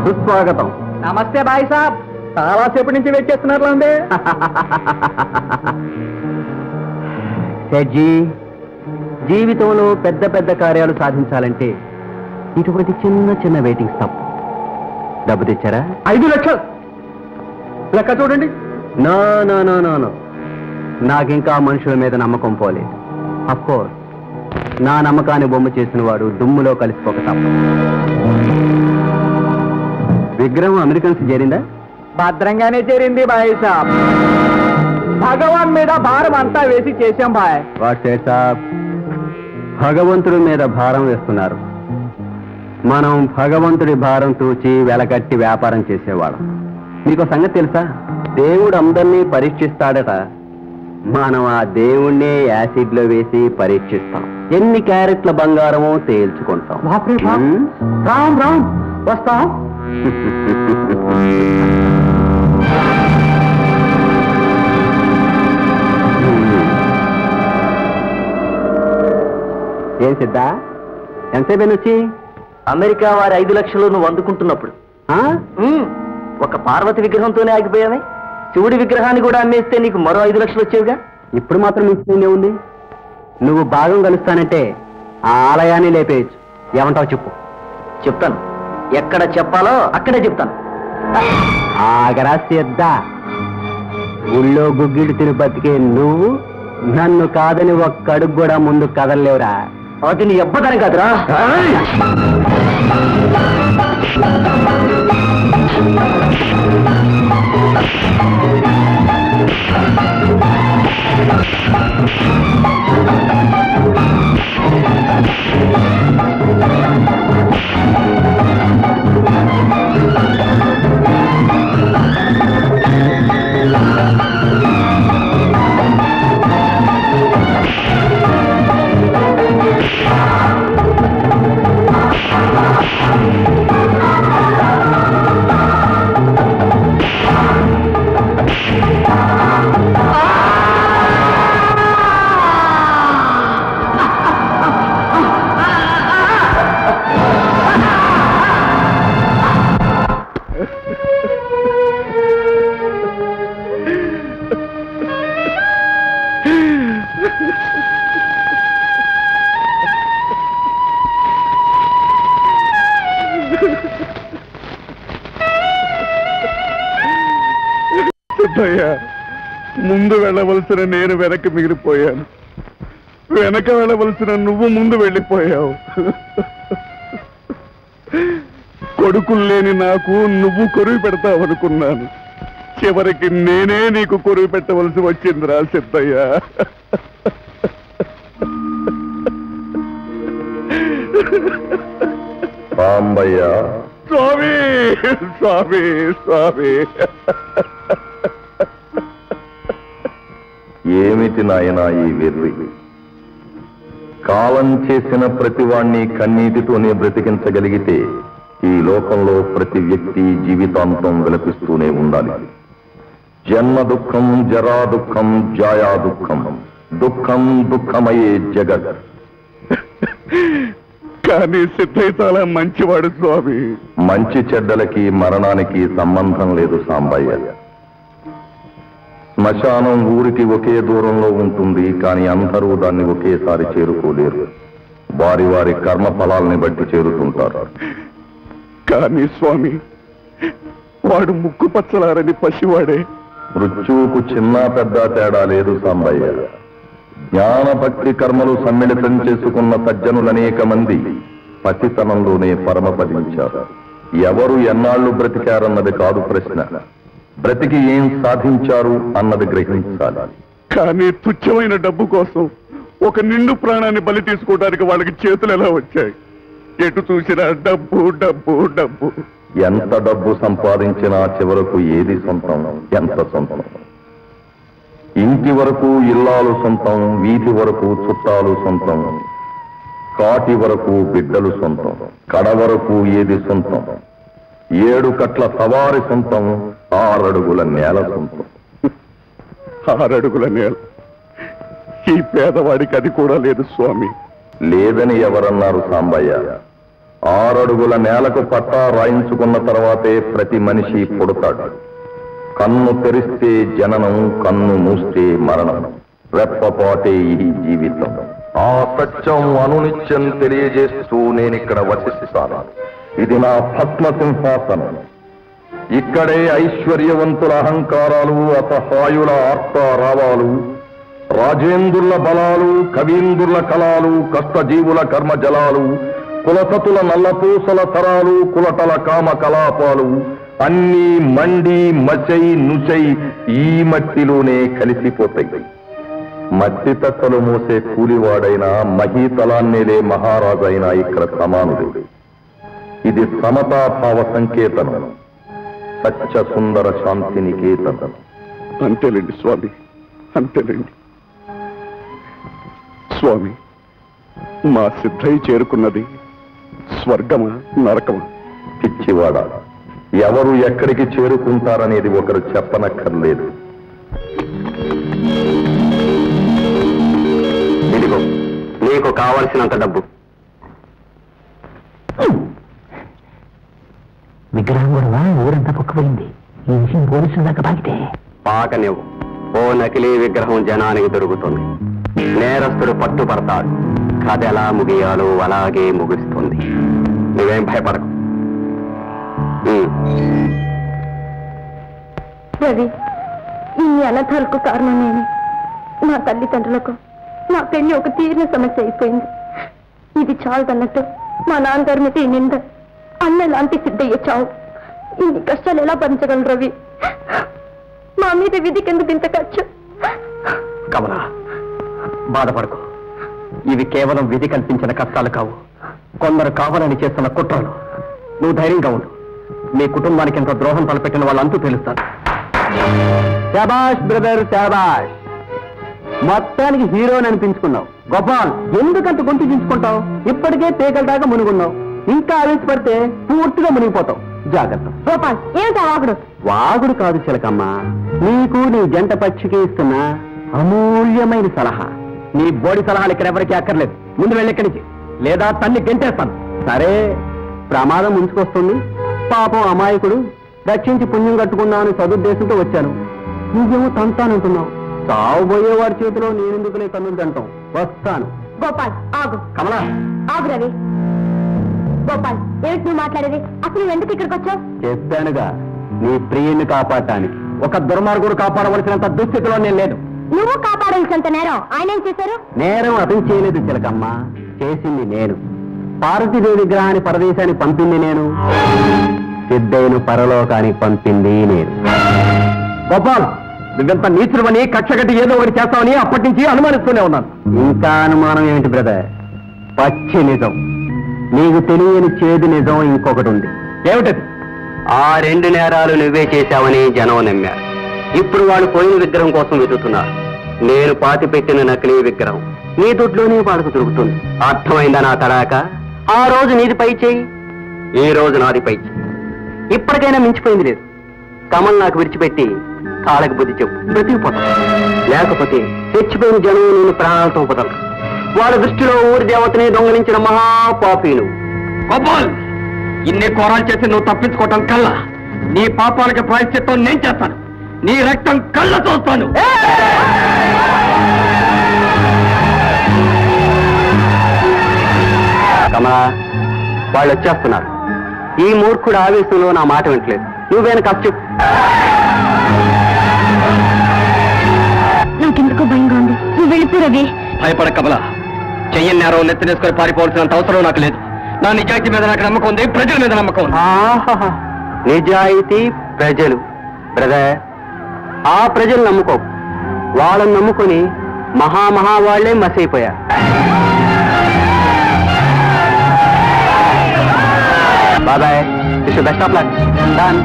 సుస్వాగతం. నమస్తే బాయ్ సాబ్, చాలాసేపటి నుంచి వెయిట్ చేస్తున్నారు అండి. సెడ్జీ, జీవితంలో పెద్ద పెద్ద కార్యాలు సాధించాలంటే ఇటువంటి చిన్న చిన్న వెయిటింగ్స్ తప్పు. డబ్బు తెచ్చారా? 5 లక్షలు లెక్క చూడండి. No no no no no, నాకింకా మనుషుల మీద నమ్మకం పోలేదు. అఫ్కోర్స్ నా నమ్మకాన్ని బొమ్మ చేసిన వాడు దుమ్ములో కలిసిపోక తప్ప. విగ్రహం అమెరికన్స్ చేరిందా? భద్రంగానే చేరింది బాయ్ సాబ్. భగవాన్ మీద భారం అంతా వేసి చేశాం బాయ్. వాట్ సాబ్, భగవంతుడి మీద భారం వేస్తున్నారు. మనం భగవంతుడి భారం తూచి వెలకట్టి వ్యాపారం చేసేవాళ్ళం. మీకు సంగతి తెలుసా? దేవుడు అందరినీ పరీక్షిస్తాడట. మనం ఆ దేవుణ్ణే యాసిడ్ లో వేసి పరీక్షిస్తాం. ఎన్ని క్యారెట్ల బంగారమో తేల్చుకుంటాం. రామ్ రామ్ వస్తాం. ఏం సిద్ధా, ఎంతసేపు వచ్చి? అమెరికా వారి 5 లక్షలు నువ్వు అందుకుంటున్నప్పుడు ఒక పార్వతి విగ్రహంతోనే ఆగిపోయావే. శివుడి విగ్రహాన్ని కూడా అమ్మేస్తే నీకు మరో 5 లక్షలు వచ్చేవిగా. ఇప్పుడు మాత్రం మించిందే ఉంది. నువ్వు భాగం కలుస్తానంటే ఆ ఆలయాన్ని లేపేయచ్చు. ఏమంటావు చెప్పు? చెప్తాను, ఎక్కడ చెప్పాలో అక్కడే చెప్తాను. ఆగరా సిద్ధ, ఊళ్ళో గుగ్గిళ్ళు తిని బతికే నువ్వు నన్ను కాదని ఒక్క అడుగు కూడా ముందు కదలలేవురా. అది నీ అబ్బదాని కాదురా. ముందు వెళ్ళవలసిన నేను వెనక్కి మిగిలిపోయాను. వెనక వెళ్ళవలసిన నువ్వు ముందు వెళ్ళిపోయావు. కొడుకులు లేని నాకు నువ్వు కొరువు పెడతావనుకున్నాను. చివరికి నేనే నీకు కొరువు పెట్టవలసి వచ్చిందిరా సిద్ధయ్య. సాంబయ్య, స్వామి స్వామి స్వామి. ఏమిటి నాయనా ఈ వెర్రి? కాలం చేసిన ప్రతివాణ్ణి కన్నీటితోనే బ్రతికించగలిగితే ఈ లోకంలో ప్రతి వ్యక్తి జీవితాంతం విలపిస్తూనే ఉండాలి. జన్మ దుఃఖం, జరా దుఃఖం, జాయా దుఃఖం, దుఃఖం దుఃఖమయే జగత్. కానీ సిద్ధయ్య చాలా మంచివాడు స్వామి. మంచి చెడ్డలకి మరణానికి సంబంధం లేదు సాంబయ్య. శ్మశానం ఊరికి ఒకే దూరంలో ఉంటుంది, కానీ అందరూ దాన్ని ఒకేసారి చేరుకోలేరు. వారి వారి కర్మ ఫలాల్ని బట్టి చేరుతుంటారు. కానీ స్వామి, వాడు ముక్కు పచ్చలారని పసివాడే. మృత్యువుకు చిన్న పెద్ద తేడా లేదు సాంబయ్య. జ్ఞాన భక్తి కర్మలు సమ్మిళితం చేసుకున్న సజ్జనులనేక మంది పసితనంలోనే పరమపదించారు. ఎవరు ఎన్నాళ్లు బ్రతికారన్నది కాదు ప్రశ్న, బ్రతికి ఏం సాధించారు అన్నది గ్రహించాలి. కానీ తుచ్చమైన డబ్బు కోసం ఒక నిండు ప్రాణాన్ని బలి తీసుకోవడానికి వాళ్ళకి చేతులు ఎలా వచ్చాయి? ఎటు చూసినా డబ్బు డబ్బు డబ్బు. ఎంత డబ్బు సంపాదించినా చివరకు ఏది సొంతం? ఎంత సొంతం? ఇంటి వరకు ఇల్లాలు సొంతం, వీధి వరకు చుట్టాలు సొంతం, కాటి వరకు బిడ్డలు సొంతం, కడ వరకు ఏది సొంతం? 7 కట్ల సవారి సొంతం, 6 అడుగుల నేల సొంతం. 6 అడుగుల నేల ఈ పేదవాడికి అది కూడా లేదు స్వామి. లేదని ఎవరన్నారు సాంబయ్య? 6 అడుగుల నేలకు పట్టా రాయించుకున్న తర్వాతే ప్రతి మనిషి పుడతాడు. కన్ను తెరిస్తే జననం, కన్ను మూస్తే మరణం. రెప్పపాటే ఈ జీవితం. ఆ సత్యం అనునిత్యం తెలియజేస్తూ నేనిక్కడ వసిస్తాను. ఇది నా పద్మసింహాసనం. ఇక్కడే ఐశ్వర్యవంతుల అహంకారాలు, అసహాయుల ఆర్తారావాలు, రాజేంద్రుల బలాలు, కవీంద్రుల కళాలు, కష్టజీవుల కర్మజలాలు, కులసతుల నల్లపూసల తరాలు, కులటల కామ కలాపాలు అన్నీ మండి మచై నుచై ఈ మట్టిలోనే కలిసిపోతాయి. మట్టి తట్టలు మోసే కూలివాడైనా, మహీతలాన్నేలే మహారాజైనా ఇక్కడ సమానుడు. ఇది సమతాభావ సంకేతనం, సత్య సుందర శాంతి నికేతనం. అంతేలేండి స్వామి, అంతేలేండి స్వామి. మా సిద్ధయ్య చేరుకున్నది స్వర్గమా నరకమా? పిచ్చివాడ, ఎవరు ఎక్కడికి చేరుకుంటారనేది ఒకరు చెప్పనక్కర్లేదు. ఇదిగో నీకు కావలసినంత డబ్బు. విగ్రహం కూడా ఊరంతా పొక్కపోయింది. ఈ విషయం పోలీసుల దాకా పాకితే పాకనివ్వు. ఓ నకిలీ విగ్రహం జనానికి దొరుకుతుంది. నేరస్తుడు పట్టుపడతాడు. కథ ఎలా ముగియాలో అలాగే ముగుస్తుంది. నువ్వేం భయపడకు. రవి, ఈ అనర్థాలకు కారణమేమి? నా తల్లిదండ్రులకు నా పెళ్లి ఒక తీరిన సమస్య అయిపోయింది. ఇది చాలదన్నట్టు మా నాన్నగారి మీద ఈ నింద, అన్న లాంటి సిద్ధయ్య చావు. ఇన్ని కష్టాలు ఎలా భరించగలరు రవి? మా మీద విధికెందుకు ఇంత ఖర్చు? కమలా, బాధపడకు. ఇవి కేవలం విధి కల్పించిన కష్టాలు కావు, కొందరు కావాలని చేస్తున్న కుట్రలు. నువ్వు ధైర్యంగా ఉండు. మీ కుటుంబానికి ఎంత ద్రోహం తలపెట్టిన వాళ్ళంతూ తెలుస్తారు. శాబాష్ బ్రదర్, శాబాష్. మొత్తానికి హీరోని అనిపించుకున్నావు. గోపాల్, ఎందుకంత గొంతు దించుకుంటావు? ఇప్పటికే పేకల దాకా మునుగున్నావు. ఇంకా ఆవేశపడితే పూర్తిగా మునిగిపోతావు. జాగ్రత్త. గోపాల్, ఏమిటా వాగుడు? వాగుడు కాదు చిలకమ్మ, నీకు నీ జంట పక్షికి ఇస్తున్న అమూల్యమైన సలహా. నీ బోడి సలహాలు ఇక్కడ ఎవరికి అక్కర్లేదు. ముందు వెళ్ళెక్కడి నుంచి, లేదా తన్ని గెంటేస్తాను. సరే, ప్రమాదం ముంచుకొస్తుంది. పాపం అమాయకుడు, రక్షించి పుణ్యం కట్టుకున్నాను సదుద్దేశంతో వచ్చాను. నువ్వేమో తంతానంటున్నావు. తావుబోయేవాడి చేతిలో నేనెందుకులే కన్నులు తంటాం. వస్తాను. గోపాల్, ఆగు. కమలా, ఆగు రవి. గోపాల్, ఏమిటి నువ్వు మాట్లాడేది? అసలు నువ్వు ఎందుకు ఇక్కడికి వచ్చావు? చెప్పానుగా, నీ ప్రియుని కాపాడటానికి. ఒక దుర్మార్గుడు కాపాడవలసినంత దుస్థితిలో నేను లేదు. నువ్వు కాపాడాల్సినంత నేరం ఆయన ఏం చేశారు? నేరం అతను చేయలేదు చిలకమ్మ, చేసింది నేను. పార్వతీదేవి విగ్రహాన్ని పరదేశానికి పంపింది నేను. సిద్ధయ్యను పరలోకానికి పంపింది నేను. గోపాల్, నువ్వెంత నీచుడువని, కక్షగట్టి ఏదో ఒకటి చేస్తావని అప్పటి నుంచి అనుమానిస్తూనే ఉన్నాను. ఇంకా అనుమానం ఏమిటి బ్రదర్? పచ్చి నిజం. నీకు తెలియని చేదు నిజం ఇంకొకటి ఉంది. ఏమిటది? ఆ 2 నేరాలు నువ్వే చేశావని జనం నమ్మారు. ఇప్పుడు వాళ్ళు పోయిన విగ్రహం కోసం వెతుకుతున్నారు. నేను పాతి పెట్టిన నకిలీ విగ్రహం నీ దొడ్లోనే వాళ్ళకు దొరుకుతుంది. అర్థమైందా నా తడాక? ఆ రోజు నీది పై చేయి, ఈ రోజు నాది పై చేయి. ఇప్పటికైనా మించిపోయింది లేదు. కమల్ నాకు విడిచిపెట్టి కాళ్ళకి బుద్ధి చెప్పు, బ్రతికిపోతాం. లేకపోతే తెచ్చిపోయిన జనం నేను ప్రాణాలతో వదలరు. వాళ్ళ దృష్టిలో ఊరి దేవతని దొంగలించిన మహాపాపీలు. గోపాల్, ఇన్ని కోరాలు చేసి నువ్వు తప్పించుకోవటం కల్లా నీ పాపాలకి ప్రాయశ్చిత్తం నేను చేస్తాను. నీ రక్తం కళ్ళ చూస్తాను. కమలా, వాళ్ళు వచ్చేస్తున్నారు. ఈ మూర్ఖుడు ఆవేశంలో నా మాట వింటలేదు. నువ్వేనా ఖర్చు? నాకెందుకో భయంగా ఉంది. నువ్వు వెళ్ళిపో రవి. భయపడ కమలా. చెయ్యని నేరం నెత్తినేసుకొని పారిపోవాల్సినంత అవసరం నాకు లేదు. నా నిజాయితీ మీద నాకు నమ్మకం ఉంది, ప్రజల మీద నమ్మకం ఉంది. నిజాయితీ, ప్రజలు. బ్రదర్, ఆ ప్రజలు నమ్ముకో. వాళ్ళని నమ్ముకొని మహా వాళ్లే మసైపోయారు. Bye, wish you best of luck. Done.